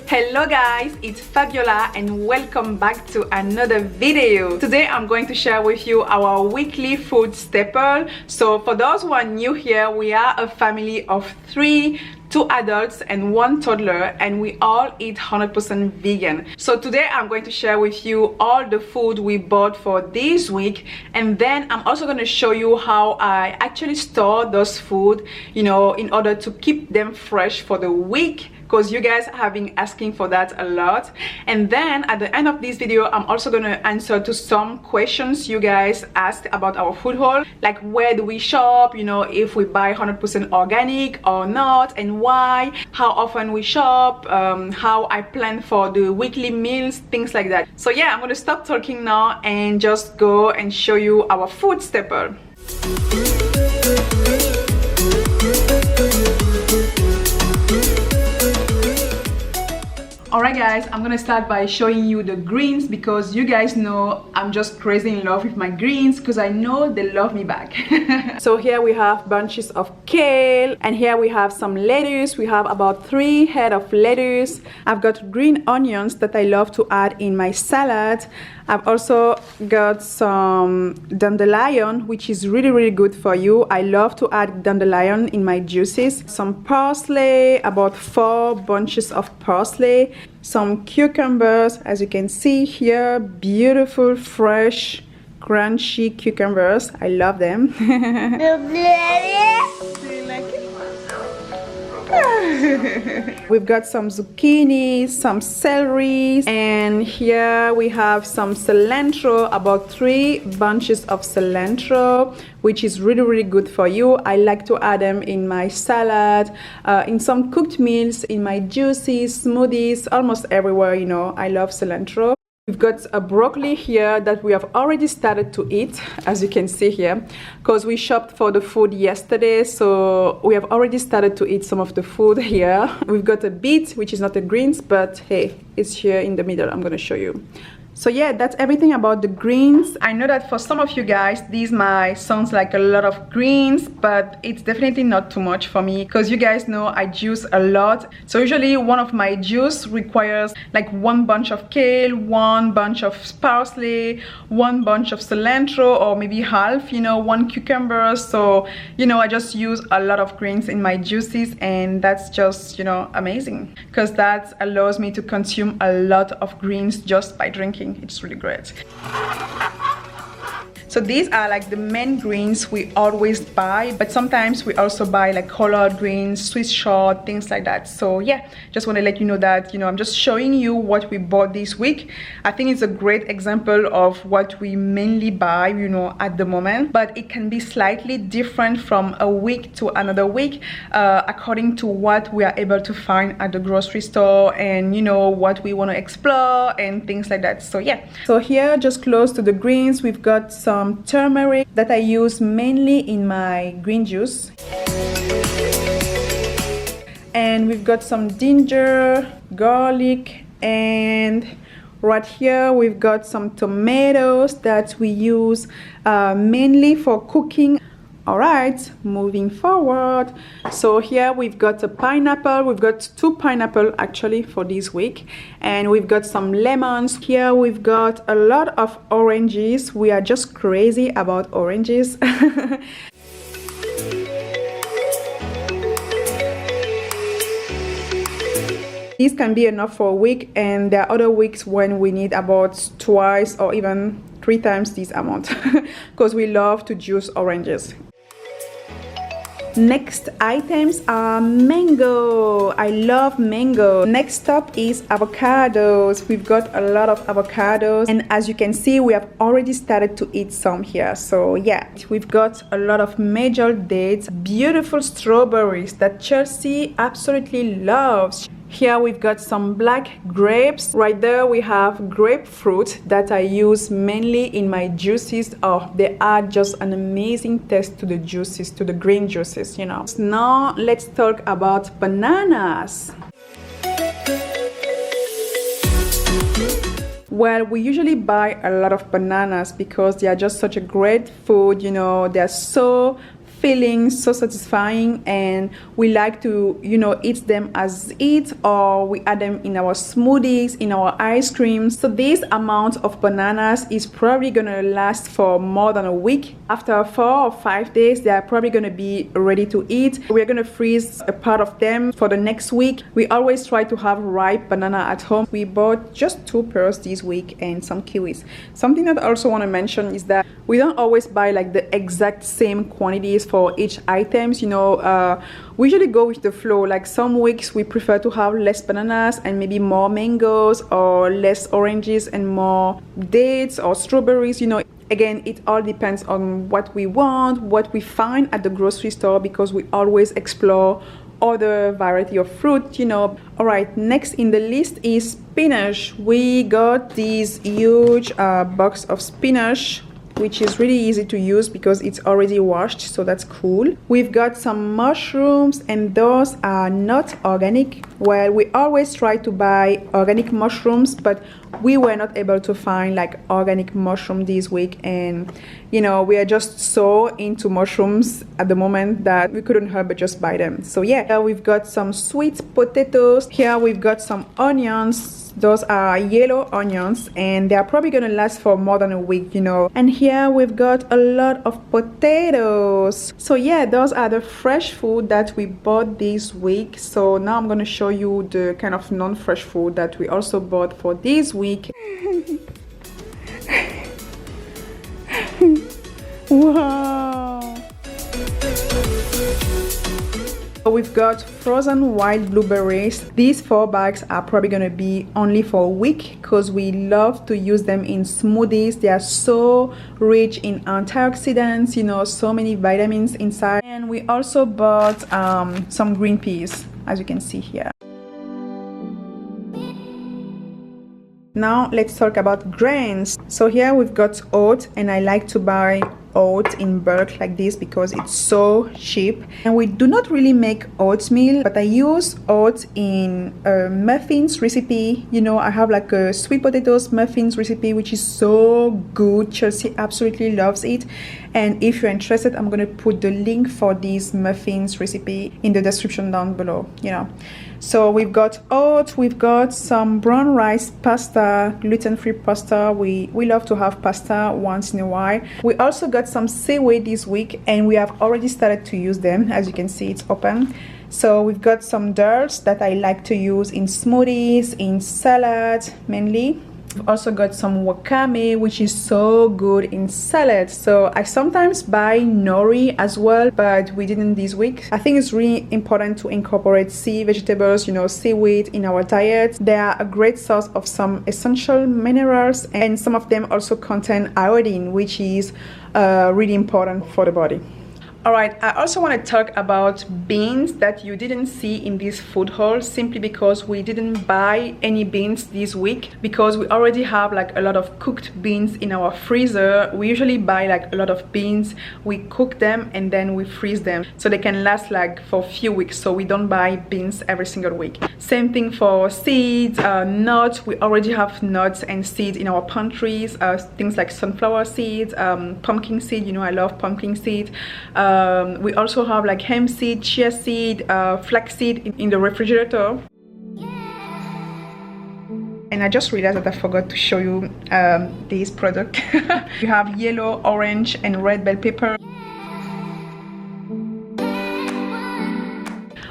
Hello guys, it's Fabiola and welcome back to another video. Today I'm going to share with you our weekly food staple. So for those who are new here, we are a family of 3, 2 adults and 1 toddler, and we all eat 100% vegan. So today I'm going to share with you all the food we bought for this week, and then I'm also going to show you how I actually store those food, you know, in order to keep them fresh for the week, because you guys have been asking for that a lot. And then at the end of this video, I'm also going to answer to some questions you guys asked about our food haul, like where do we shop, you know, if we buy 100% organic or not, and why, how often we shop, how I plan for the weekly meals, things like that. So yeah, I'm going to stop talking now and just go and show you our food staple. Alright guys, I'm gonna start by showing you the greens, because you guys know I'm just crazy in love with my greens, because I know they love me back. So here we have bunches of kale, and here we have some lettuce. We have about 3 head of lettuce. I've got green onions that I love to add in my salad. I've also got some dandelion, which is really good for you. I love to add dandelion in my juices. Some parsley, about 4 bunches of parsley. Some cucumbers, as you can see here, beautiful, fresh, crunchy cucumbers. I love them. Do you like it? We've got some zucchini, some celery, and here we have some cilantro, about 3 bunches of cilantro, which is really good for you. I like to add them in my salad, in some cooked meals, in my juices, smoothies, almost everywhere, you know. I love cilantro. We've got a broccoli here that we have already started to eat, as you can see here, because we shopped for the food yesterday, so we have already started to eat some of the food here. We've got a beet, which is not a greens, but hey, it's here in the middle. I'm gonna show you. So yeah, that's everything about the greens. I know that for some of you guys, these might sound like a lot of greens, but it's definitely not too much for me, because you guys know I juice a lot. So usually one of my juice requires like 1 bunch of kale, 1 bunch of parsley, 1 bunch of cilantro, or maybe half, you know, 1 cucumber. So, you know, I just use a lot of greens in my juices, and that's just, you know, amazing, because that allows me to consume a lot of greens just by drinking. It's really great. So these are like the main greens we always buy, but sometimes we also buy like collard greens, Swiss chard, things like that. So yeah, just want to let you know that, you know, I'm just showing you what we bought this week. I think it's a great example of what we mainly buy, you know, at the moment, but it can be slightly different from a week to another week, according to what we are able to find at the grocery store, and you know, what we want to explore and things like that. So yeah, so here just close to the greens, we've got some turmeric that I use mainly in my green juice, and we've got some ginger, garlic, and right here we've got some tomatoes that we use mainly for cooking. All right, moving forward. So here we've got a pineapple. We've got 2 pineapple actually for this week, and we've got some lemons. Here we've got a lot of oranges. We are just crazy about oranges. These can be enough for a week, and there are other weeks when we need about twice or even 3 times this amount, because we love to juice oranges. Next items are mango. I love mango. Next up is avocados. We've got a lot of avocados, and as you can see, we have already started to eat some here. So yeah, we've got a lot of major dates, beautiful strawberries that Chelsea absolutely loves. Here we've got some black grapes. Right there we have grapefruit that I use mainly in my juices. Oh, they add just an amazing taste to the juices, to the green juices, you know. Now let's talk about bananas. Well, we usually buy a lot of bananas because they are just such a great food, you know. They are so filling, so satisfying, and we like to, you know, eat them as it, or we add them in our smoothies, in our ice creams. So this amount of bananas is probably gonna last for more than a week. After 4 or 5 days, they are probably gonna be ready to eat. We're gonna freeze a part of them for the next week. We always try to have ripe banana at home. We bought just 2 pairs this week and some kiwis. Something that I also want to mention is that we don't always buy like the exact same quantities for each items, you know. We usually go with the flow. Like some weeks we prefer to have less bananas and maybe more mangoes, or less oranges and more dates or strawberries, you know. Again, it all depends on what we want, what we find at the grocery store, because we always explore other variety of fruit, you know. All right, next in the list is spinach. We got this huge box of spinach, which is really easy to use because it's already washed, so that's cool. We've got some mushrooms, and those are not organic. Well, we always try to buy organic mushrooms, but we were not able to find like organic mushroom this week, and you know, we are just so into mushrooms at the moment that we couldn't help but just buy them. So yeah, here we've got some sweet potatoes. Here we've got some onions. Those are yellow onions, and they are probably gonna last for more than a week, you know. And here we've got a lot of potatoes. So yeah, those are the fresh food that we bought this week. So now I'm gonna show you the kind of non-fresh food that we also bought for this week. Wow. We've got frozen wild blueberries. These 4 bags are probably gonna be only for a week because we love to use them in smoothies. They are so rich in antioxidants, you know, so many vitamins inside. And we also bought some green peas, as you can see here. Now let's talk about grains. So here we've got oat, and I like to buy oat in bulk like this because it's so cheap. And we do not really make oatmeal, but I use oat in a muffins recipe. You know, I have like a sweet potatoes muffins recipe, which is so good. Chelsea absolutely loves it. And if you're interested, I'm gonna put the link for this muffins recipe in the description down below, you know. So we've got oat, we've got some brown rice pasta, gluten-free pasta. We love to have pasta once in a while. We also got some seaweed this week, and we have already started to use them. As you can see, it's open. So we've got some dals that I like to use in smoothies, in salads mainly. We've also got some wakame, which is so good in salad. So I sometimes buy nori as well, but we didn't this week. I think it's really important to incorporate sea vegetables, you know, seaweed in our diet. They are a great source of some essential minerals, and some of them also contain iodine, which is really important for the body. Alright, I also want to talk about beans that you didn't see in this food haul, simply because we didn't buy any beans this week because we already have like a lot of cooked beans in our freezer. We usually buy like a lot of beans, we cook them and then we freeze them so they can last like for a few weeks, so we don't buy beans every single week. Same thing for seeds, nuts. We already have nuts and seeds in our pantries, things like sunflower seeds, pumpkin seed, you know, I love pumpkin seed. We also have like hemp seed, chia seed, flaxseed in the refrigerator. And I just realized that I forgot to show you this product. You have yellow, orange and red bell pepper.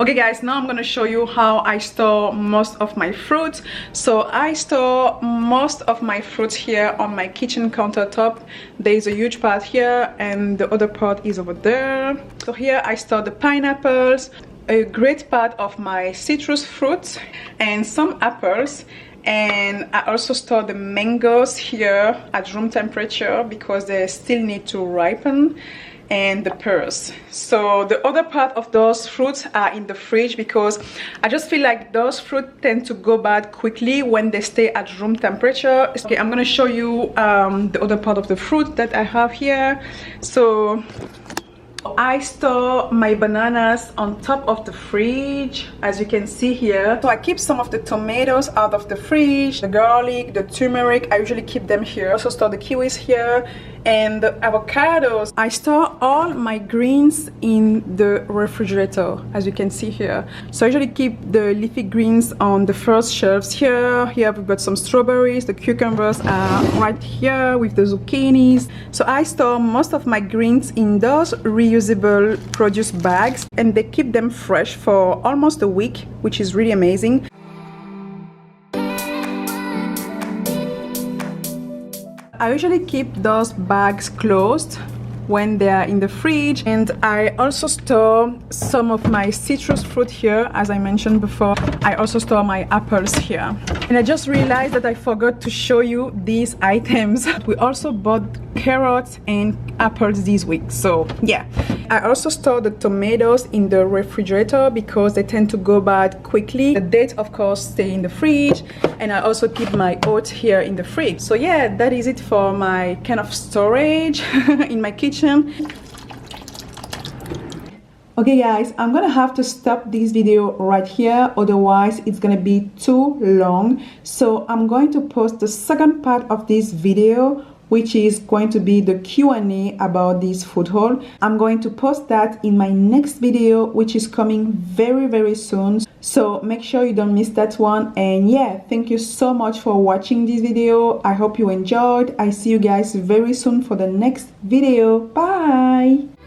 Okay guys, now I'm gonna show you how I store most of my fruit. So I store most of my fruit here on my kitchen countertop. There is a huge part here and the other part is over there. So here I store the pineapples, a great part of my citrus fruits and some apples. And I also store the mangoes here at room temperature because they still need to ripen. and the pears. So the other part of those fruits are in the fridge because I just feel like those fruits tend to go bad quickly when they stay at room temperature. Okay, I'm gonna show you the other part of the fruit that I have here. So I store my bananas on top of the fridge, as you can see here. So I keep some of the tomatoes out of the fridge, the garlic, the turmeric, I usually keep them here. I also store the kiwis here, and the avocados. I store all my greens in the refrigerator, as you can see here. So I usually keep the leafy greens on the first shelves here. Here we've got some strawberries, the cucumbers are right here with the zucchinis. So I store most of my greens in those reusable produce bags, and they keep them fresh for almost a week, which is really amazing. I usually keep those bags closed when they are in the fridge, and I also store some of my citrus fruit here. As I mentioned before, I also store my apples here. And I just realized that I forgot to show you these items. We also bought carrots and apples this week, so yeah. I also store the tomatoes in the refrigerator because they tend to go bad quickly. The dates, of course, stay in the fridge, and I also keep my oats here in the fridge. So yeah, that is it for my kind of storage in my kitchen. Okay guys, I'm gonna have to stop this video right here, otherwise it's gonna be too long. So I'm going to post the second part of this video, which is going to be the Q&A about this food haul. I'm going to post that in my next video, which is coming very soon. So make sure you don't miss that one. And yeah, thank you so much for watching this video. I hope you enjoyed. I see you guys very soon for the next video. Bye!